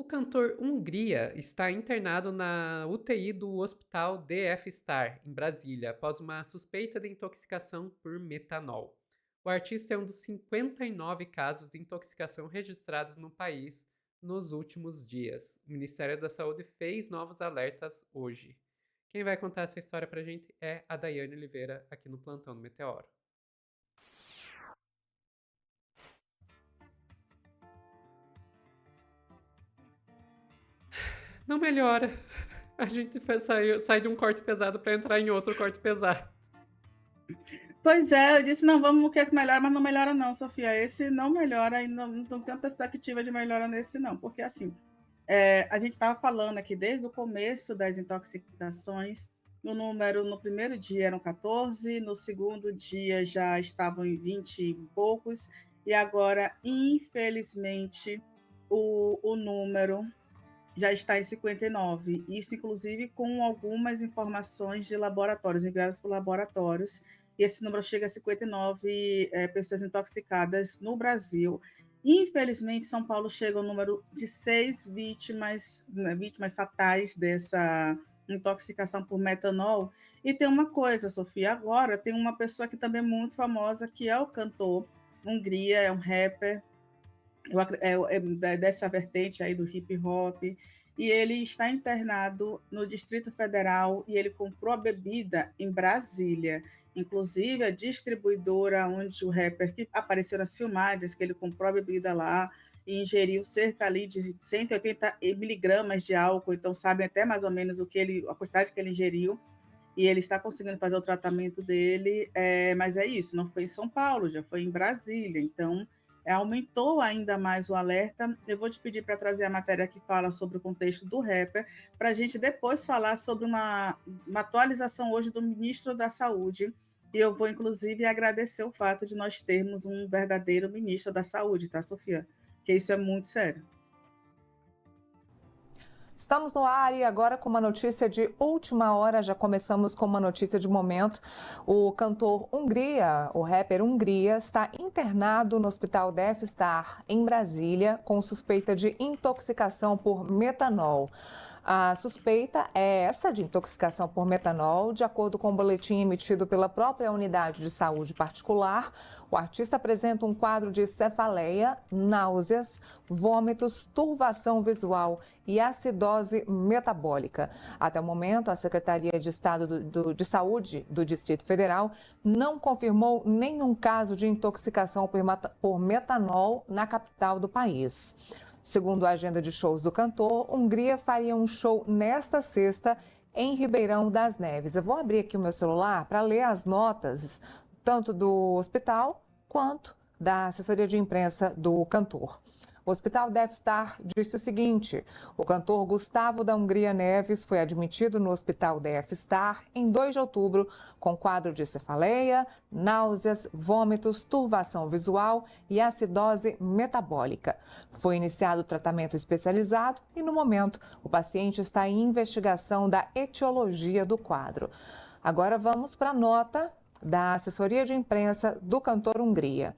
cantor Hungria está internado na UTI do Hospital DF Star, em Brasília, após uma suspeita de intoxicação por metanol. O artista é um dos 59 casos de intoxicação registrados no país nos últimos dias. O Ministério da Saúde fez novos alertas hoje. Quem vai contar essa história pra gente é a Daiane Oliveira, aqui no Plantão do Meteoro. Não melhora. A gente sai de um corte pesado para entrar em outro corte pesado. Pois é, eu disse, não, vamos que melhora, mas não melhora não, Sofia. Esse não melhora e não tem perspectiva de melhora nesse não, porque assim, a gente estava falando aqui desde o começo das intoxicações, no primeiro dia eram 14, no segundo dia já estavam em 20 e poucos, e agora, infelizmente, o número já está em 59. Isso, inclusive, com algumas informações de laboratórios, enviadas por laboratórios, e esse número chega a 59 pessoas intoxicadas no Brasil. Infelizmente, São Paulo chega ao número de 6 vítimas, né, vítimas fatais dessa intoxicação por metanol. E tem uma coisa, Sofia, agora tem uma pessoa que também é muito famosa, que é o cantor Hungria, é um rapper, dessa vertente aí do hip hop, e ele está internado no Distrito Federal e ele comprou a bebida em Brasília. Inclusive, a distribuidora onde o rapper que apareceu nas filmagens, que ele comprou a bebida lá e ingeriu cerca ali de 180 miligramas de álcool, então sabem até mais ou menos a quantidade que ele ingeriu, e ele está conseguindo fazer o tratamento dele, mas é isso, não foi em São Paulo, já foi em Brasília, então aumentou ainda mais o alerta. Eu vou te pedir para trazer a matéria que fala sobre o contexto do rapper, para a gente depois falar sobre uma atualização hoje do ministro da Saúde, e eu vou, inclusive, agradecer o fato de nós termos um verdadeiro ministro da Saúde, tá, Sofia? Que isso é muito sério. Estamos no ar e agora com uma notícia de última hora, já começamos com uma notícia de momento. O cantor Hungria, o rapper Hungria, está internado no Hospital DF Star, em Brasília, com suspeita de intoxicação por metanol. A suspeita é essa de intoxicação por metanol, de acordo com o boletim emitido pela própria unidade de saúde particular. O artista apresenta um quadro de cefaleia, náuseas, vômitos, turvação visual e acidose metabólica. Até o momento, a Secretaria de Estado de Saúde do Distrito Federal não confirmou nenhum caso de intoxicação por metanol na capital do país. Segundo a agenda de shows do cantor, Hungria faria um show nesta sexta em Ribeirão das Neves. Eu vou abrir aqui o meu celular para ler as notas, tanto do hospital quanto da assessoria de imprensa do cantor. O Hospital DF Star disse o seguinte: o cantor Gustavo da Hungria Neves foi admitido no Hospital DF Star em 2 de outubro com quadro de cefaleia, náuseas, vômitos, turvação visual e acidose metabólica. Foi iniciado o tratamento especializado e, no momento, o paciente está em investigação da etiologia do quadro. Agora vamos para a nota da assessoria de imprensa do cantor Hungria.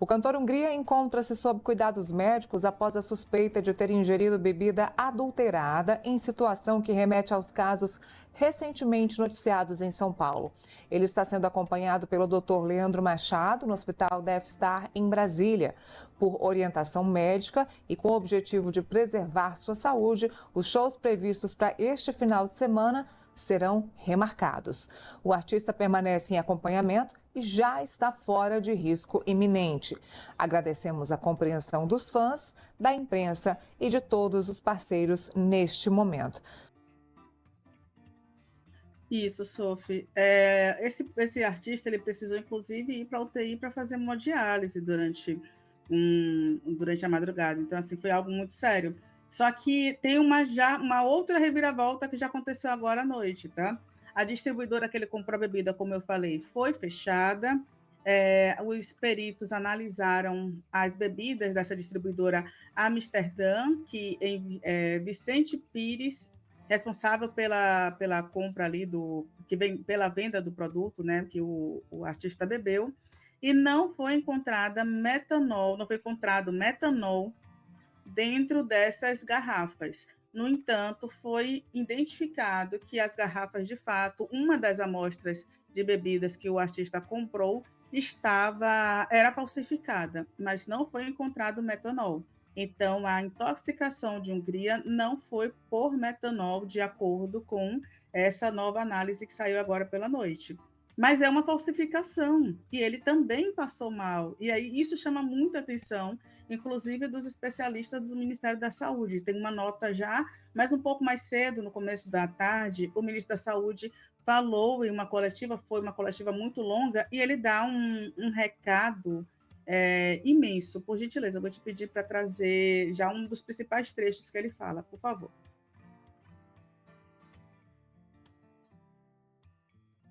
O cantor Hungria encontra-se sob cuidados médicos após a suspeita de ter ingerido bebida adulterada, em situação que remete aos casos recentemente noticiados em São Paulo. Ele está sendo acompanhado pelo Dr. Leandro Machado, no Hospital DF Star, em Brasília. Por orientação médica e com o objetivo de preservar sua saúde, os shows previstos para este final de semana serão remarcados. O artista permanece em acompanhamento e já está fora de risco iminente. Agradecemos a compreensão dos fãs, da imprensa e de todos os parceiros neste momento. Isso, Sophie. Esse artista ele precisou, inclusive, ir para a UTI para fazer hemodiálise durante a madrugada. Então, assim, foi algo muito sério. Só que tem uma outra reviravolta que já aconteceu agora à noite, tá? A distribuidora que ele comprou a bebida, como eu falei, foi fechada. Os peritos analisaram as bebidas dessa distribuidora Amsterdã, que Vicente Pires, responsável pela compra ali que vem pela venda do produto, né, que o artista bebeu, e não foi encontrado metanol dentro dessas garrafas. No entanto, foi identificado que as garrafas, de fato, uma das amostras de bebidas que o artista comprou era falsificada, mas não foi encontrado metanol. Então, a intoxicação de Hungria não foi por metanol, de acordo com essa nova análise que saiu agora pela noite. Mas é uma falsificação e ele também passou mal. E aí isso chama muita atenção, inclusive dos especialistas do Ministério da Saúde. Tem uma nota já, mas um pouco mais cedo, no começo da tarde, o ministro da Saúde falou em uma coletiva, foi uma coletiva muito longa, e ele dá um recado imenso. Por gentileza, eu vou te pedir para trazer já um dos principais trechos que ele fala, por favor.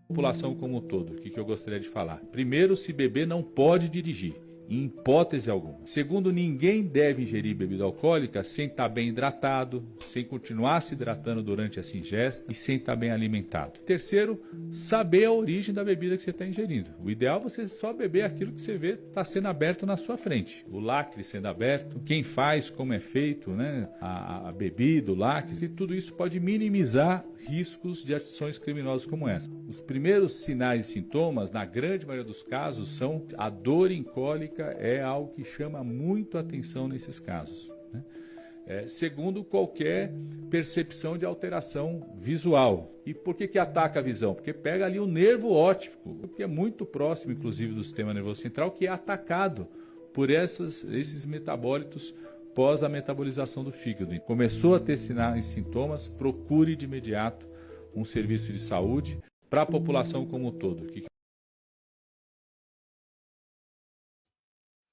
População como um todo, o que eu gostaria de falar? Primeiro, se beber não pode dirigir, em hipótese alguma. Segundo, ninguém deve ingerir bebida alcoólica sem estar bem hidratado, sem continuar se hidratando durante essa ingesta e sem estar bem alimentado. Terceiro, saber a origem da bebida que você está ingerindo. O ideal é você só beber aquilo que você vê está sendo aberto na sua frente. O lacre sendo aberto, quem faz, como é feito, né? A bebida, o lacre, tudo isso pode minimizar riscos de ações criminosas como essa. Os primeiros sinais e sintomas, na grande maioria dos casos, são a dor em cólica, é algo que chama muito atenção nesses casos, né? Segundo, qualquer percepção de alteração visual. E por que ataca a visão? Porque pega ali o nervo óptico, que é muito próximo, inclusive, do sistema nervoso central, que é atacado por esses metabólitos pós a metabolização do fígado. E começou a ter sinais e sintomas, procure de imediato um serviço de saúde para a população como um todo.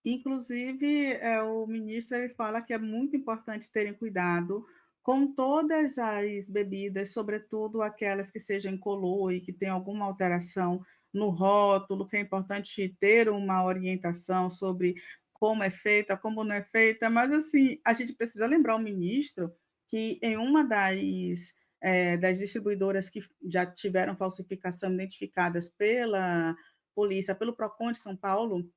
Inclusive, o ministro ele fala que é muito importante terem cuidado com todas as bebidas, sobretudo aquelas que sejam incolor e que tenham alguma alteração no rótulo, que é importante ter uma orientação sobre como é feita, como não é feita, mas assim, a gente precisa lembrar o ministro que em uma das distribuidoras que já tiveram falsificação identificadas pela polícia, pelo PROCON de São Paulo,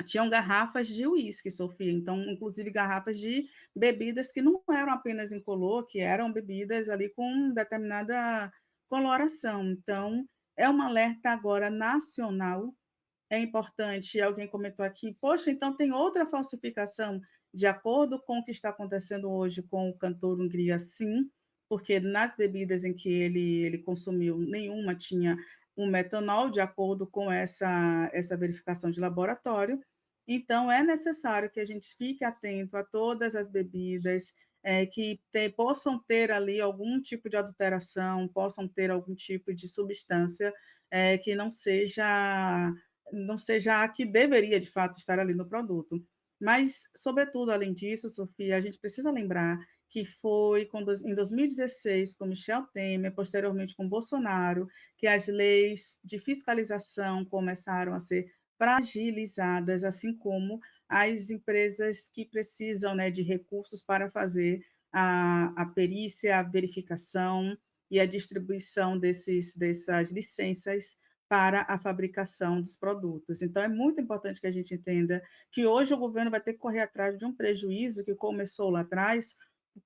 tinham garrafas de uísque, Sofia, então, inclusive garrafas de bebidas que não eram apenas incolor, que eram bebidas ali com determinada coloração. Então, é um alerta agora nacional. É importante, alguém comentou aqui, poxa, então tem outra falsificação, de acordo com o que está acontecendo hoje com o cantor Hungria, sim, porque nas bebidas em que ele consumiu, nenhuma tinha um metanol, de acordo com essa verificação de laboratório. Então, é necessário que a gente fique atento a todas as bebidas que possam ter ali algum tipo de adulteração, possam ter algum tipo de substância que não seja a que deveria, de fato, estar ali no produto. Mas, sobretudo, além disso, Sofia, a gente precisa lembrar que foi em 2016, com Michel Temer, posteriormente com Bolsonaro, que as leis de fiscalização começaram a ser fragilizadas, assim como as empresas que precisam, né, de recursos para fazer a perícia, a verificação e a distribuição dessas licenças para a fabricação dos produtos. Então, é muito importante que a gente entenda que hoje o governo vai ter que correr atrás de um prejuízo que começou lá atrás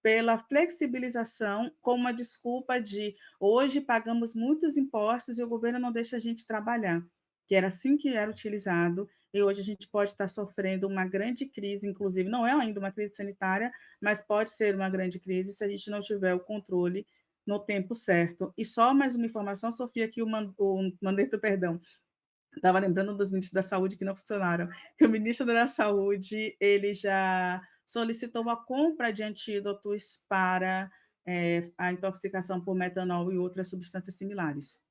pela flexibilização, com uma desculpa de hoje pagamos muitos impostos e o governo não deixa a gente trabalhar, que era assim que era utilizado, e hoje a gente pode estar sofrendo uma grande crise, inclusive não é ainda uma crise sanitária, mas pode ser uma grande crise se a gente não tiver o controle no tempo certo. E só mais uma informação, Sofia, que o Mandetta, perdão, estava lembrando dos ministros da Saúde que não funcionaram, que o ministro da Saúde ele já solicitou a compra de antídotos para a intoxicação por metanol e outras substâncias similares.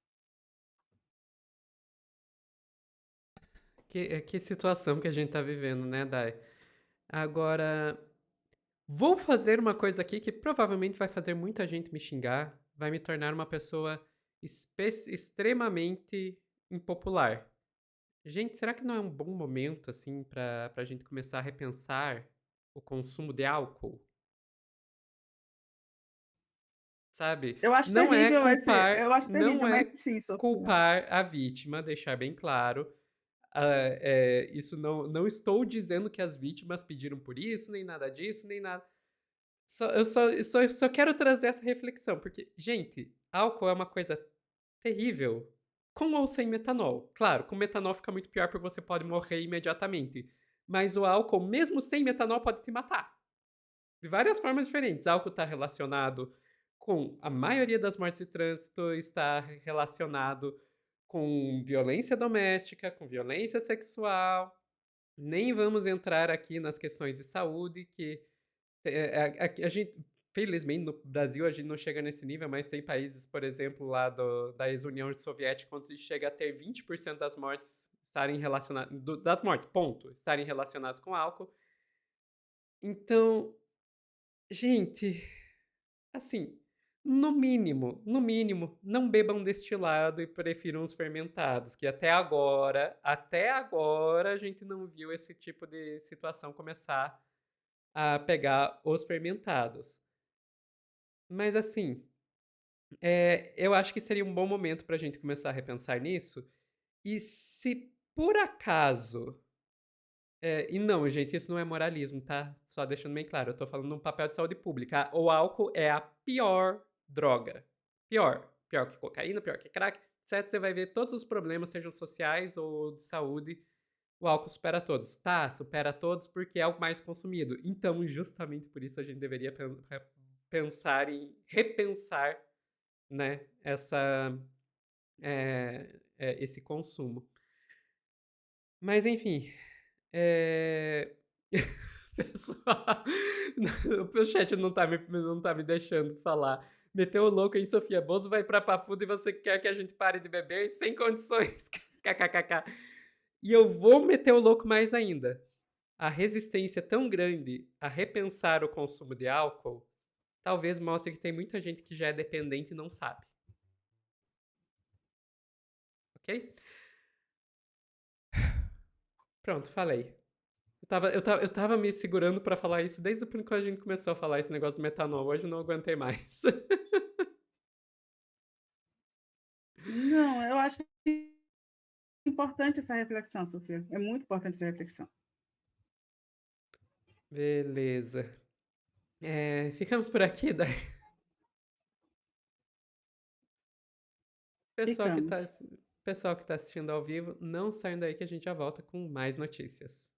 Que situação que a gente tá vivendo, né, Dai? Agora, vou fazer uma coisa aqui que provavelmente vai fazer muita gente me xingar, vai me tornar uma pessoa extremamente impopular. Gente, será que não é um bom momento, assim, pra gente começar a repensar o consumo de álcool? Sabe? Eu acho Não é terrível, culpar, eu acho não terrível, é mas sim, Sofia. culpar a vítima, deixar bem claro. Isso não estou dizendo que as vítimas pediram por isso, nem nada disso, nem nada. Eu só quero trazer essa reflexão, porque, gente, álcool é uma coisa terrível, com ou sem metanol. Claro, com metanol fica muito pior porque você pode morrer imediatamente. Mas o álcool, mesmo sem metanol, pode te matar. De várias formas diferentes. Álcool está relacionado com a maioria das mortes de trânsito, está relacionado com violência doméstica, com violência sexual. Nem vamos entrar aqui nas questões de saúde, que a gente, felizmente, no Brasil a gente não chega nesse nível, mas tem países, por exemplo, lá da ex-União Soviética, onde chega a ter 20% das mortes estarem relacionadas, das mortes, ponto, estarem relacionadas com álcool. Então, gente, assim, no mínimo, não bebam destilado e prefiram os fermentados, que até agora a gente não viu esse tipo de situação começar a pegar os fermentados. Mas assim, eu acho que seria um bom momento para a gente começar a repensar nisso. E se por acaso. E não, gente, isso não é moralismo, tá? Só deixando bem claro, eu tô falando num papel de saúde pública. O álcool é a pior droga. Pior. Pior que cocaína, pior que crack, etc. Você vai ver todos os problemas, sejam sociais ou de saúde. O álcool supera todos. Tá, supera todos porque é o mais consumido. Então, justamente por isso, a gente deveria pensar em repensar, né, esse consumo. Mas, enfim. Pessoal, o chat não tá me deixando falar. Meteu o louco em Sofia Bozo, vai pra Papuda e você quer que a gente pare de beber sem condições. KKKK. E eu vou meter o louco mais ainda. A resistência tão grande a repensar o consumo de álcool talvez mostre que tem muita gente que já é dependente e não sabe. Ok? Pronto, falei. Eu tava me segurando pra falar isso desde quando a gente começou a falar esse negócio do metanol. Hoje eu não aguentei mais. Não, eu acho importante essa reflexão, Sofia. É muito importante essa reflexão. Beleza. Ficamos por aqui, daí. Pessoal que tá, Ficamos. pessoal que tá assistindo ao vivo, não saiam daí que a gente já volta com mais notícias.